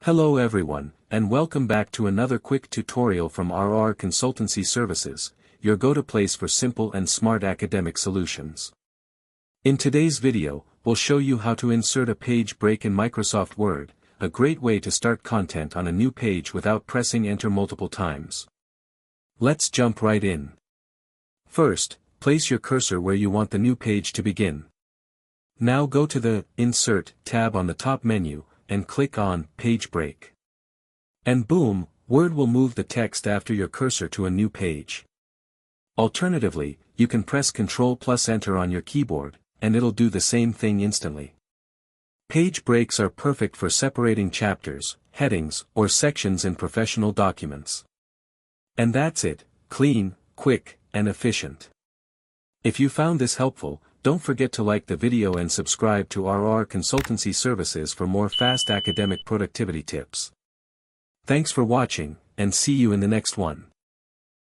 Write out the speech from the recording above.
Hello everyone, and welcome back to another quick tutorial from RR Consultancy Services, your go-to place for simple and smart academic solutions. In today's video, we'll show you how to insert a page break in Microsoft Word, a great way to start content on a new page without pressing enter multiple times. Let's jump right in. First, place your cursor where you want the new page to begin. Now go to the Insert tab on the top menu, and click on Page Break. And boom, Word will move the text after your cursor to a new page. Alternatively, you can press Ctrl+Enter on your keyboard, and it'll do the same thing instantly. Page breaks are perfect for separating chapters, headings, or sections in professional documents. And that's it, clean, quick, and efficient. If you found this helpful, don't forget to like the video and subscribe to RR Consultancy Services for more fast academic productivity tips. Thanks for watching, and see you in the next one.